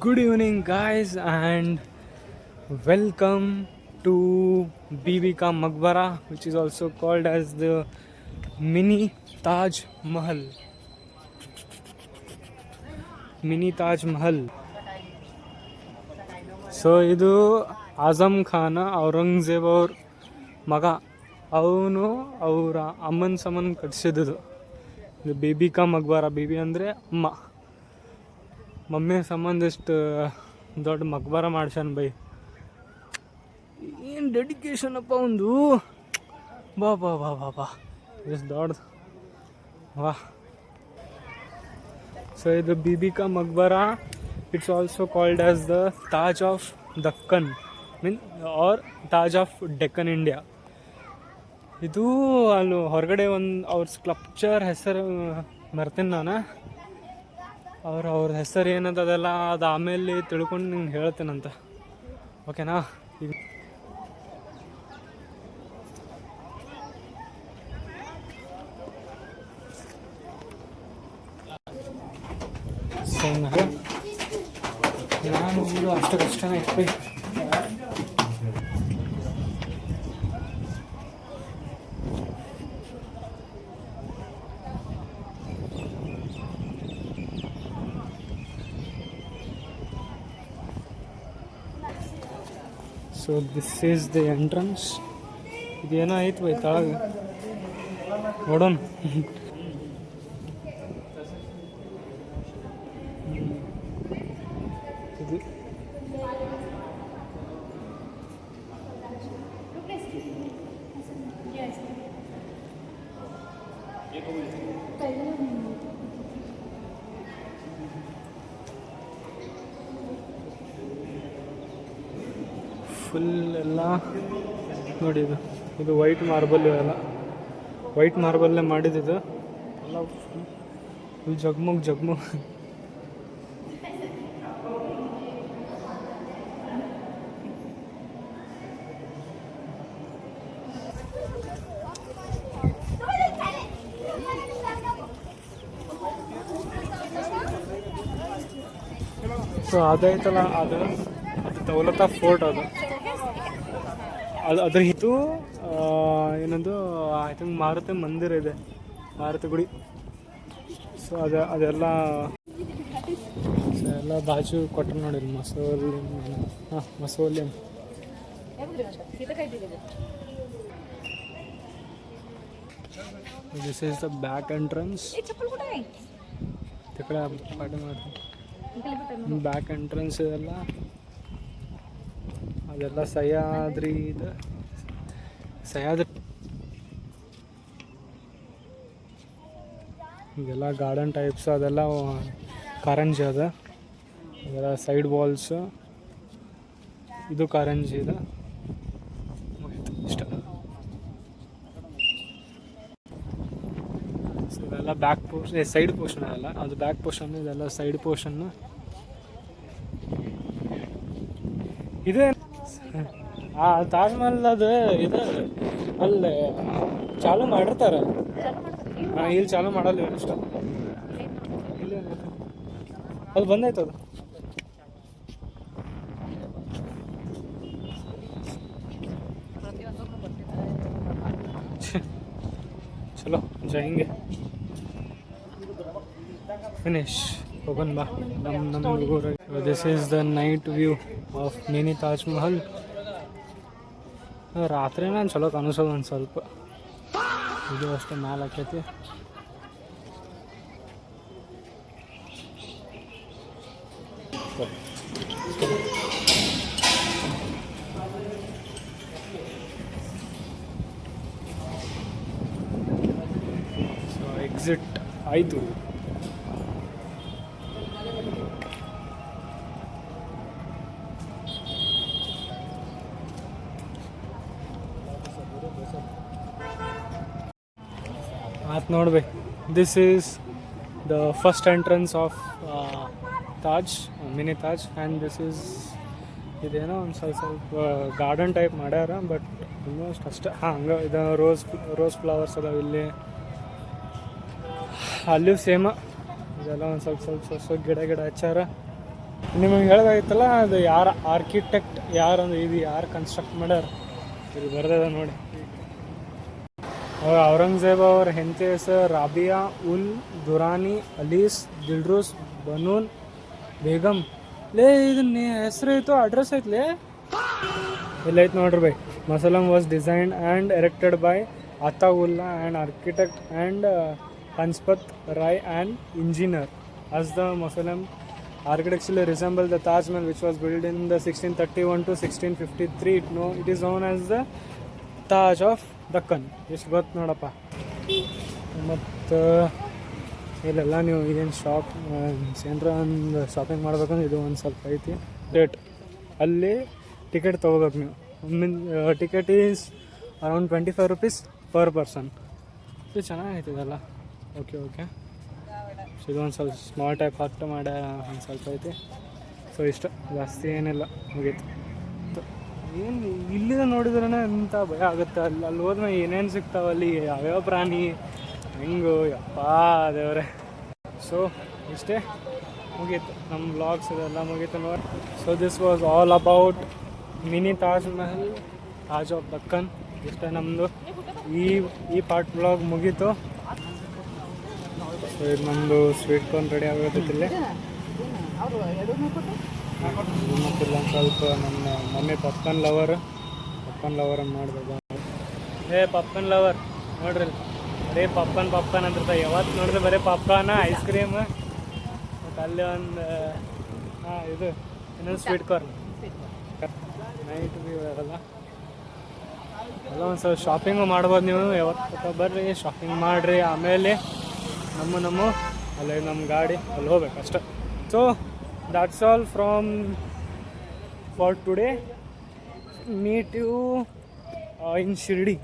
Good evening, guys, and welcome to BB Ka Maqbara, which is also called as the Mini Taj Mahal. Mini Taj Mahal. So ಇದು ಆಜಮ್ ಖಾನ ಔರಂಗಜೇಬ್ ಅವ್ರ ಮಗ ಅವನು ಅವರ ಅಮ್ಮನ summon ಕಟ್ಸಿದ್ದು. ಇದು baby ಕಾ ಮಕ್ಬಾರ. ಬೇಬಿ ಅಂದರೆ ಅಮ್ಮ, ಮಮ್ಮಿ ಸಂಬಂಧ ಎಷ್ಟು ದೊಡ್ಡ ಮಕ್ಬಾರ ಮಾಡ್ಸ್ಯಾನ ಬೈ. ಏನು ಡೆಡಿಕೇಶನ್ ಅಪ್ಪ ಒಂದು. ಬಾ ಬಾ ಬಾ ಬಾ ಬಾ ಎಷ್ಟು ದೊಡ್ಡ ವಾ. ಸೊ ಇದು Bibi ka Maqbara. It's also called as the Taj of Dakkan or Taj of Deccan India. ಇದು ಅಲ್ಲಿ ಹೊರಗಡೆ ಒಂದು ಅವ್ರ ಸ್ಕಲ್ಪ್ಚರ್ ಹೆಸರು ಮರ್ತೀನಿ ನಾನು. ಅವ್ರ ಹೆಸರು ಏನದಲ್ಲ ಅದು ಆಮೇಲೆ ತಿಳ್ಕೊಂಡು ನಿಂಗೆ ಹೇಳ್ತೇನಂತ, ಓಕೆನಾ? ಈಗ ನಾನು ಅಷ್ಟು ಕಷ್ಟನೇ ಇತ್ತು. So this is the entrance. ಇದೇನೋ ಆಯ್ತು ಬೈ ತಳಗೆ ನೋಡೋಣ. ಇದು ಫುಲ್ ಎಲ್ಲ ನೋಡಿ. ಇದು ವೈಟ್ ಮಾರ್ಬಲ್. ಇವೆಲ್ಲ ವೈಟ್ ಮಾರ್ಬಲ್ಲೇ ಮಾಡಿದ್ದು ಎಲ್ಲ. ಫುಲ್ ಜಗ್ಮಗ್. ಸೊ ಅದೈತಲ್ಲ, ಅದು ದೌಲತಾ ಫೋರ್ಟ್. ಅದ್ರ ಇದು ಏನಂದು ಐ ಥಿಂಕ್ ಮಾರುತಿ ಮಂದಿರ ಇದೆ, ಮಾರುತಿ ಗುಡಿ. ಸೊ ಅದೆಲ್ಲ ಬಾಜು ಕೊಟ್ಟರು ನೋಡಿ ಮಸೋಲಿ. This is the back entrance. Back entrance ಅದೆಲ್ಲ ಸಹ್ಯಾದ್ರಿ. ಇದೆಲ್ಲ ಗಾರ್ಡನ್ ಟೈಪ್ಸ್. ಅದೆಲ್ಲ ಕಾರಂಜಿ ಅದ. ಅದೆಲ್ಲ ಸೈಡ್ ವಾಲ್ಸ್. ಇದು ಕಾರಂಜಿ ಇದೆ. ಇಷ್ಟ. ಸೊ ಇದೆಲ್ಲ ಬ್ಯಾಕ್ ಪೋರ್ಷನ್, ಸೈಡ್ ಪೋರ್ಷನ್ ಅಲ್ಲ, ಅದು ಬ್ಯಾಕ್ ಪೋರ್ಷನ್. ಇದೆಲ್ಲ ಸೈಡ್ ಪೋರ್ಷನ್. ಇದೇ ತಾಜ್ ಮಹಲ್. ಅದು ಇದು ಅಲ್ಲಿ ಚಾಲು ಮಾಡಿರ್ತಾರೆ. ಇಲ್ಲಿ ಚಾಲು ಮಾಡಲ್ಲ ಇಷ್ಟ. ಇಲ್ಲ ಅದು ಬಂದಾಯ್ತು. ಅದು ಚಲೋ ಜಾಯಿಂಗೆ ಫಿನಿಶ್. ಹೋಗೋಣ ಬಾ ನಮ್ಮ ಹುಡುಗರು. This is the night view of mini Taj Mahal. ರಾತ್ರಿ ನಾನು ಚಲೋ ಕಾಣಿಸೋದು ಒಂದು ಸ್ವಲ್ಪ. ಇದು ಅಷ್ಟೇ ಮ್ಯಾಲೆ ಆಕೈತಿ. ಸೊ ಎಕ್ಸಿಟ್ ಆಯಿತು. ಆಯ್ತು ನೋಡ್ಬೇಕು. This is the first entrance of Taj, mini Taj. And this is ಇದೇನೋ ಒಂದು ಸ್ವಲ್ಪ ಗಾರ್ಡನ್ ಟೈಪ್ ಮಾಡ್ಯಾರ, ಬಟ್ ಆಲ್ಮೋಸ್ಟ್ ಅಷ್ಟೇ. ಹಂಗೆ ಇದು ರೋಸ್ ಫ್ಲವರ್ಸ್ ಅದಾವೆ ಇಲ್ಲಿ. ಅಲ್ಲಿಯೂ ಸೇಮ ಇದೆಲ್ಲ ಒಂದು ಸ್ವಲ್ಪ ಗಿಡ ಹಚ್ಚಾರ. ನಿಮಗೆ ಹೇಳೋದಾಗಿತ್ತಲ್ಲ ಅದು ಯಾರು ಆರ್ಕಿಟೆಕ್ಟ್ ಯಾರು ಇದು ಯಾರು ಕನ್ಸ್ಟ್ರಕ್ಟ್ ಮಾಡ್ಯಾರ ಇಲ್ಲಿ ಬರ್ದದ ನೋಡಿ. ಔರಂಗಜೇಬ ಅವ್ರ ಹೆಂಡತಿ ಹೆಸರು ರಾಬಿಯಾ ಉಲ್ ದುರಾನಿ ಅಲೀಸ್ ದಿಲ್ರುಸ್ ಬನೂನ್ ಬೇಗಮ್. ಲೇ ಇದನ್ನ ಹೆಸರು ಐತು ಅಡ್ರೆಸ್ ಐತ್ಲೇ ಇಲ್ಲ ಐತೆ ನೋಡ್ರಿ ಬೈ. Mausoleum was designed and erected by Ataullah and architect and Panspat Rai and engineer. as the Muslim architecturally resemble the Taj Mahal which was built in the 1631 to 1653. It is known as the Taj of Deccan. ಎಷ್ಟು ಗೊತ್ತು ನೋಡಪ್ಪ. ಮತ್ತು ಇಲ್ಲೆಲ್ಲ ನೀವು ಏನು ಏನಾರ ಒಂದು shopping ಮಾಡ್ಬೇಕಂದ್ರೆ ಇದು ಒಂದು ಸ್ವಲ್ಪ ಐತಿ ರೇಟ್. ಅಲ್ಲಿ ಟಿಕೆಟ್ ತೊಗೋಬೇಕು ನೀವು. Ticket is around 25 rupees per person. ಇದು ಚೆನ್ನಾಗೈತಿದಲ್ಲ. ಓಕೆ ಸೊ ಇದೊಂದು ಸ್ವಲ್ಪ ಸ್ಮಾಲ್ ಟೈಪ್ ಹಟ್ಟು ಮಾಡ ಒಂದು ಸ್ವಲ್ಪ ಐತಿ. ಸೊ ಇಷ್ಟ ಜಾಸ್ತಿ ಏನಿಲ್ಲ ಮುಗೀತು. ಏನು ಇಲ್ಲಿಂದ ನೋಡಿದ್ರೇ ಎಂಥ ಭಯ ಆಗುತ್ತೆ. ಅಲ್ಲಿ ಹೋದ್ಮೇಲೆ ಏನೇನು ಸಿಗ್ತಾವಲ್ಲಿ ಯಾವ್ಯಾವ ಪ್ರಾಣಿ ಹೆಂಗು ಯಪ್ಪ ದೇವ್ರೆ. ಸೊ ಇಷ್ಟೇ ಮುಗೀತು ನಮ್ಮ ವ್ಲಾಗ್ಸ್ ಇದೆಲ್ಲ ಮುಗೀತು ನೋಡಿ. So this was all about mini Taj Mahal, Taj of Deccan. ಇಷ್ಟೇ ನಮ್ಮದು ಈ ಪಾರ್ಟ್ ವ್ಲಾಗ್ ಮುಗೀತು. ಸೊ ಇದು ನಮ್ಮದು ಸ್ವೀಟ್ ಕಾರ್ನ್ ರೆಡಿ ಆಗೋದಿಲ್ಲ. ಮತ್ತಿಲ್ಲ ಸ್ವಲ್ಪ ನನ್ನ ಮಮ್ಮಿ ಪಾಪ್ಕಾರ್ನ್ ಲವರ್ ಅಂತ ಮಾಡ್ಬೋದು. ಪಾಪ್ಕಾರ್ನ್ ಲವರ್ ನೋಡ್ರಿ ಬರೀ ಪಾಪ್ಕಾರ್ನ್ ಅಂತ ಯಾವತ್ತು ನೋಡಿದ್ರೆ ಬರೀ ಪಾಪ್ಕಾರ್ನ್ ಐಸ್ ಕ್ರೀಮ್ ಮತ್ತು ಅಲ್ಲಿ ಒಂದು ಇದು ಇನ್ನೊಂದು ಸ್ವೀಟ್ ಕಾರ್ನ್ ನೈಟ್ ವ್ಯೂ ಅದಲ್ಲ ಎಲ್ಲ ಒಂದು ಸ್ವಲ್ಪ ಶಾಪಿಂಗು ಮಾಡ್ಬೋದು ನೀವು. ಯಾವತ್ತು ಬರ್ರಿ ಶಾಪಿಂಗ್ ಮಾಡಿರಿ. ಆಮೇಲೆ ನಮ್ಮ ಅಲ್ಲಿ ನಮ್ಮ ಗಾಡಿ ಅಲ್ಲಿ ಹೋಗ್ಬೇಕು ಅಷ್ಟೆ. So that's all from for today. Meet you in Shirdi.